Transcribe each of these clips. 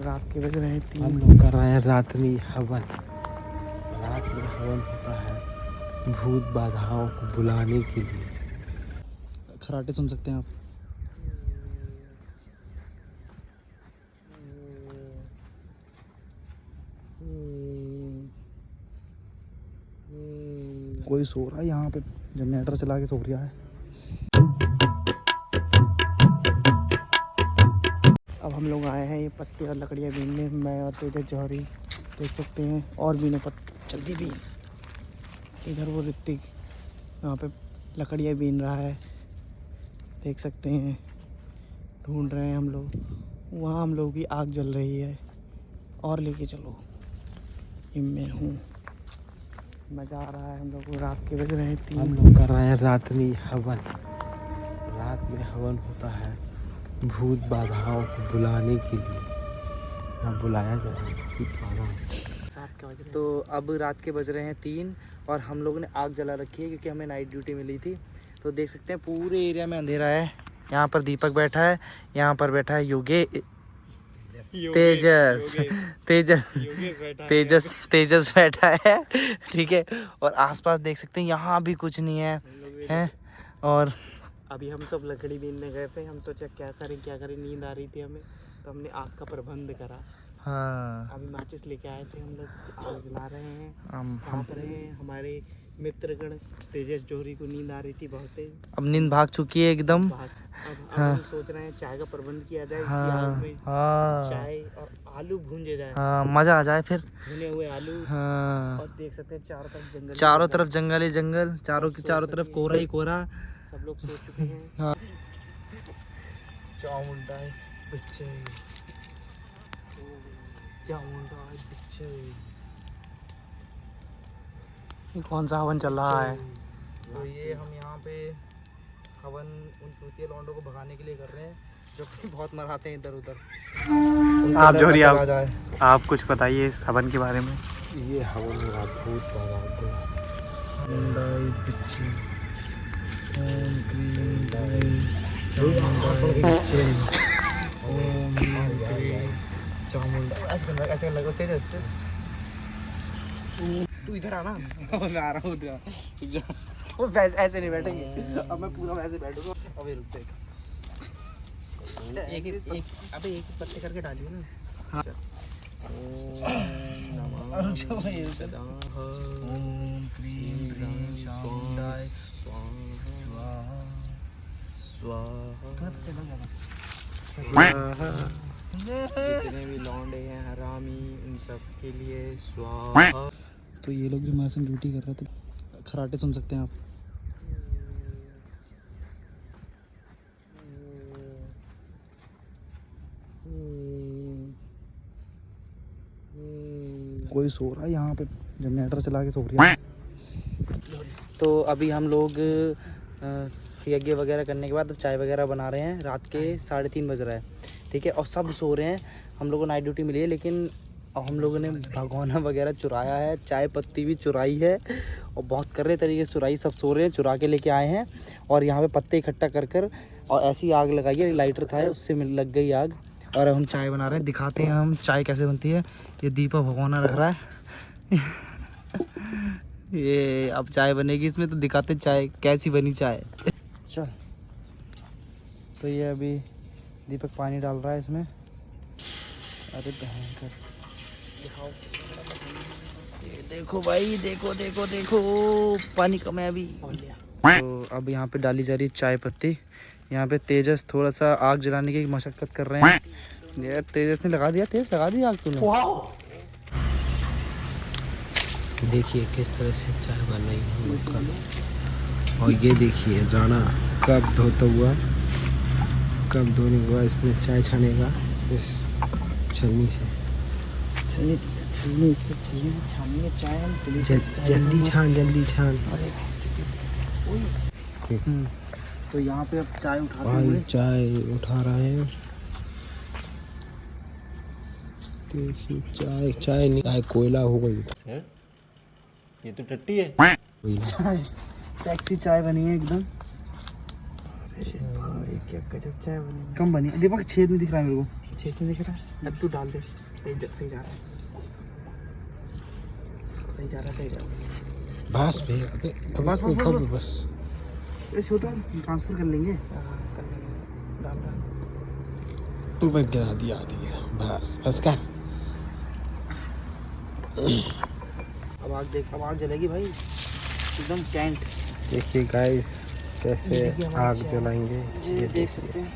रात के बज रहे हैं 3। हम लोग कर रहे हैं रात्रि हवन। रात में हवन होता है भूत बाधाओं को बुलाने के लिए। खराटे सुन सकते हैं आप। कोई सो रहा है यहाँ पे, जनरेटर चला के सो रहा है। अब हम लोग आए हैं ये पत्ते और लकड़ियाँ बीनने, मैं और तेजस जौहरी देख सकते हैं, और बीने जल्दी बीन। इधर वो ऋतिक यहाँ पे लकड़ियाँ बीन रहा है, देख सकते हैं। ढूंढ रहे हैं हम लोग। वहाँ हम लोगों की आग जल रही है, और लेके चलो। ये मैं हूँ, मज़ा आ रहा है हम लोग को। रात के बज रहे हैं 3। हम लोग कर रहे हैं रात्रि हवन। रात में हवन होता है भूत बाधाओं को बुलाने के लिए। यहाँ बुलाया जाए। तो अब रात के बज रहे हैं 3 और हम लोगों ने आग जला रखी है क्योंकि हमें नाइट ड्यूटी मिली थी। तो देख सकते हैं पूरे एरिया में अंधेरा है। यहाँ पर दीपक बैठा है, यहाँ पर बैठा है तेजस बैठा है, ठीक है। और आसपास देख सकते हैं यहाँ भी कुछ नहीं है, हैं। और अभी हम सब लकड़ी बीनने गए थे। हम सोचा क्या करें, नींद आ रही थी हमें, तो हमने आग का प्रबंध करा। हाँ, अभी माचिस लेके आए थे हम लोग, आग जला रहे हैं, हम रहे हैं। हमारे मित्रगण तेजस जौहरी को नींद आ रही थी बहुत तेज, अब नींद भाग चुकी है एकदम। अब हम सोच रहे हैं चाय का प्रबंध किया जाए इसकी आग में। चाय और आलू भूंजे जाए, मजा आ जाए फिर, भुने हुए आलू। और देख सकते हैं चारों तरफ जंगल ही जंगल, चारों तरफ कोहरा ही कोहरा। सब लोग सो चुके हैं। चामुंडाई बच्चे, चामुंडाई बच्चे। ये कौन सा हवन चल रहा है? तो ये हम यहाँ पे हवन उन चूतिया लौंडों को भगाने के लिए कर रहे हैं जो कि बहुत मराते हैं इधर उधर। आप जौहरी, आप कुछ बताइए इस हवन के बारे में। ये हवन मेरा भूत बाधा ऐसे लगो तेज। तू इधर आना। मैं आ रहा हूँ उधर। ऐसे नहीं बैठेंगे, अब मैं पूरा वैसे बैठूंगा। अबे रुक देख, एक पत्ते करके डालिए ना। हाँ। रुक जाओ। ओम क्रीम क्रीम शामुंडाय स्वाहा स्वाहा। जितने भी लौंडे हैं हरामी, उन सब के लिए स्वाहा। तो ये लोग जो हमारे संग ड्यूटी कर रहे थे, खराटे सुन सकते हैं आप। कोई सो रहा है यहाँ पे, जनरेटर चला के सो रहा है। तो अभी हम लोग यज्ञ वगैरह करने के बाद अब चाय वगैरह बना रहे हैं। रात के 3:30 बज रहा है, ठीक है। और सब सो रहे हैं। हम लोगों को नाइट ड्यूटी मिली है, लेकिन हम लोगों ने भगोना वगैरह चुराया है, चाय पत्ती भी चुराई है, और बहुत कर रहे तरीके से चुराई। सब सो रहे हैं, चुरा के लेके आए हैं। और यहाँ पे पत्ते इकट्ठा कर और ऐसी आग लगाई है। लाइटर था, उससे लग गई आग। और अब हम चाय बना रहे हैं, दिखाते हैं हम चाय कैसे बनती है। ये दीपक भगोना रख रहा है। ये अब चाय बनेगी इसमें, तो दिखाते चाय कैसी बनी चाय। चल, तो ये अभी दीपक पानी डाल रहा है इसमें। अरे भयंकर, दिखाओ। ये देखो भाई, देखो पानी कम है अभी। तो अब यहाँ पे डाली जा रही है चाय पत्ती। यहाँ पे तेजस थोड़ा सा आग जलाने की मशक्कत कर रहे हैं। ये तेजस ने लगा दिया आग तूने। देखिए किस तरह से चाय बन रही है। और ये देखिए राणा कब धोता हुआ, कब धोने के बाद इसमें चाय छानेगा इस छलनी से। छलनी से छानिए चाय हम। जल्दी छान। तो यहाँ पे अब चाय उठा रहा है। देखिए चाय नहीं, कोयला हो गई सर। ये तो टट्टी है। चाय सेक्सी चाय बनी है एकदम। क्या गजब चाय बनी। कम बनी दीपक, छेद नहीं दिख रहा है मेरे को। छेद नहीं दिख रहा। अब तू डाल दे, सही जा रहा है, सही जा रहा है। बस भैया, अबे बस ऐसे होता है, ट्रांसफर कर लेंगे। तू बैठ गिरा दिया बस कर। अब आग देख, अब आग जलेगी भाई एकदम कैंट। देखिए गाइस कैसे आग जलाएंगे। ये देख सकते हैं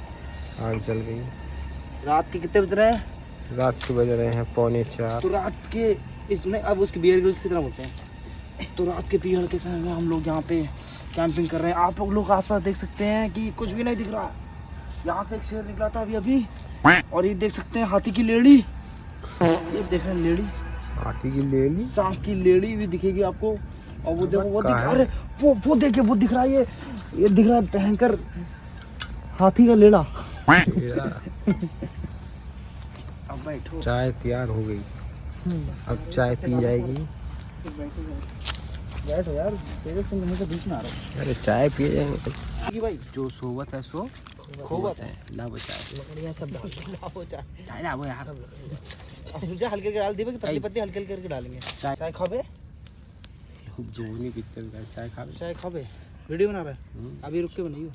आग जल गई। रात के कितने बज रहे हैं? रात के बज रहे हैं 3:45। तो रात के इसमें अब उसके बियर ग्रिल्स की तरह होते हैं। तो रात के पीरियड के समय में हम लोग यहाँ पे कैंपिंग कर रहे हैं। आप लोग आसपास देख सकते हैं कि कुछ भी नहीं दिख रहा। यहाँ से एक शेर निकला था अभी और ये देख सकते हैं हाथी की लेड़ी। ये देख रहे हैं लेड़ी, हाथी की लेड़ी, सांप की लेड़ी भी दिखेगी आपको। और वो देखो, वो दिख, है? अरे वो देखिए, वो दिख रहा है, ये दिख रहा है भयंकर हाथी का लेड़ा। अब बैठो, चाय तैयार हो गई। अब चाय पी जाएगी। बैठो यार, तेरे से मुझे बीच में आ रहा है। अरे चाय पिए जाएंगे कि भाई जो सोवत है सो खोवत है। ला वो चाय, बढ़िया सब डाल वो चाय चाय ला वो यार। मुझे हल्के के डाल दी कि पत्ती पत्ती हल्के हल्के करके डालेंगे। चाय खाबे, जोनी पिक्चर का चाय खा। चाय खाबे, वीडियो बना रहा है अभी, रुक के बनाइयो।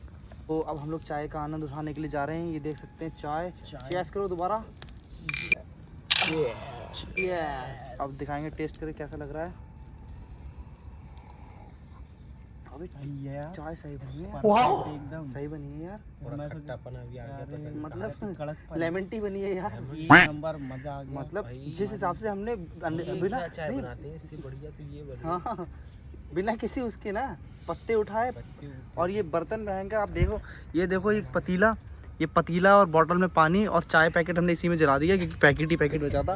तो अब हम लोग चाय का आनंद उठाने के लिए जा रहे हैं। ये देख सकते हैं चाय, चेस करो दोबारा। अब दिखाएंगे टेस्ट करके कैसा लग रहा है। अबे सही है यार, चाय सही बनी है, एकदम सही बनी है यार। खट्टापना भी आ गया, मतलब लेमन टी बनी है यार, नंबर मजा आ गया। मतलब जिस हिसाब से हमने बिना चाय बनाते हैं इससे बढ़िया तो ये बनी। हाँ, बिना किसी उसके ना पत्ते उठाए। और ये बर्तन भयंकर, आप देखो, ये देखो एक पतीला, ये पतीला और बोतल में पानी और चाय पैकेट हमने इसी में जला दिया क्योंकि पैकेट ही पैकेट बचा था।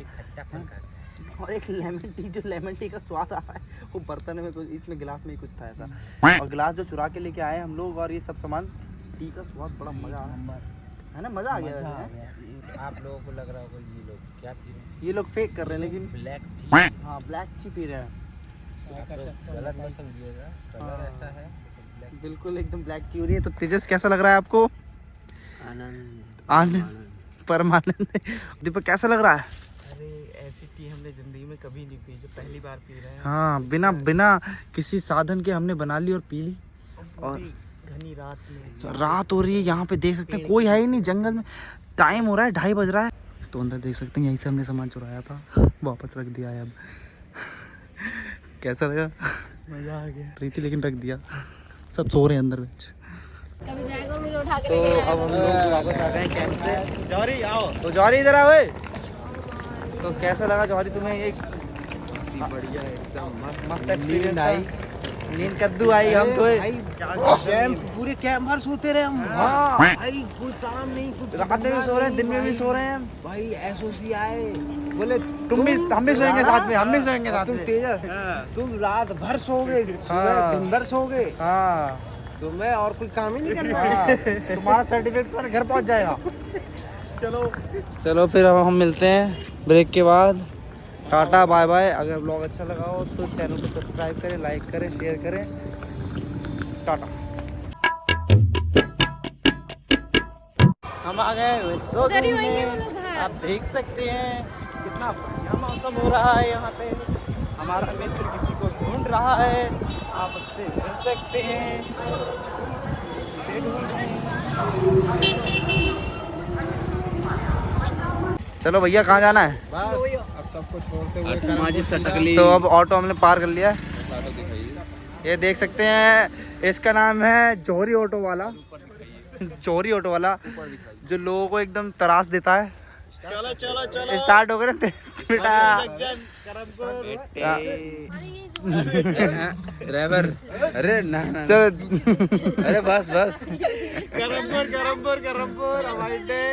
और एक लेमन टी, जो लेमन टी का स्वाद आ रहा है वो बर्तन में कुछ, इसमें गिलास में ही कुछ था ऐसा। और गिलास जो चुरा के लेके आए हम लोग, और ये सब सामान, टी का स्वाद बड़ा मजा आ रहा है ना, मजा आ गया वैसे। आप लोगों को लग रहा होगा ये लोग क्या पी रहे हैं? ये लोग फेक कर रहे हैं लेकिन ब्लैक टी। हाँ, ब्लैक टी पी रहे हैं। गलत मत समझिएगा, कलर ऐसा है। बिल्कुल एकदम ब्लैक टी हो रही है। तो तेजस कैसा लग रहा है आपको? आनंद परमानंद। दीपक कैसा लग रहा है? अरे ऐसी टी हमने जिंदगी में कभी नहीं पी, जो पहली बार पी रहे हैं। हाँ, बिना किसी साधन के हमने बना ली और पी ली। और घनी रात में, रात हो रही है, यहाँ पे देख सकते हैं कोई है ही नहीं जंगल में। टाइम हो रहा है 2:30 बज रहा है। तो अंदर देख सकते हैं, यहीं से हमने सामान चुराया था, वापस रख दिया है अब। कैसा लगा? मजा आ गया। प्रीति लेकिन रख दिया, सब सो रहे हैं अंदर में। कभी जाएगा और मुझे उठा के तो लेके अब हम जाएगा। लोग वापस आ गए कैंप से। जौहरी आओ, तो जौहरी इधर आओ। तो कैसा लगा जौहरी तुम्हें? एक बढ़िया एकदम मस्त एक्सपीरियंस आई। नींद कद्दू आई, हम सोए कैंप, पूरे कैंप भर सोते रहे हम। हाँ, भाई कोई काम नहीं, कुछ रात में भी सो रहे हैं, दिन में भी सो रहे हैं। भाई एसओसी आए, बोले तुम भी, हम भी सोएंगे साथ में, हम भी सोएंगे साथ तुम में। तेजस, तुम रात भर सोगे, सुबह हाँ। दिन भर सोगे, हाँ, तुम्हें और कोई काम ही नहीं करना। हाँ, तुम्हारा सर्टिफिकेट घर पहुंच जाएगा। चलो फिर अब हम मिलते हैं ब्रेक के बाद। Tata bye bye. अगर ब्लॉग अच्छा लगा हो तो चैनल को सब्सक्राइब करें, लाइक करें, शेयर करें। टाटा। हम आ गए तो उधर ही होंगे वो लोग घर। आप देख सकते हैं कितना बढ़िया मौसम हो रहा है यहाँ पे। हमारा मित्र किसी को ढूंढ रहा है, आप उससे मिल सकते हैं। चलो भैया, कहाँ जाना है? बस अब सबको छोड़ते हुए तो अब ऑटो हमने पार कर लिया है। ये देख सकते हैं, इसका नाम है जौहरी ऑटो वाला। जौहरी ऑटो वाला जो लोगों को एकदम तरास देता है। चलो चलो चलो, स्टार्ट हो गए बेटा। ड्राइवर, अरे ना चलो, अरे बस करमपुर हवाई अड्डे।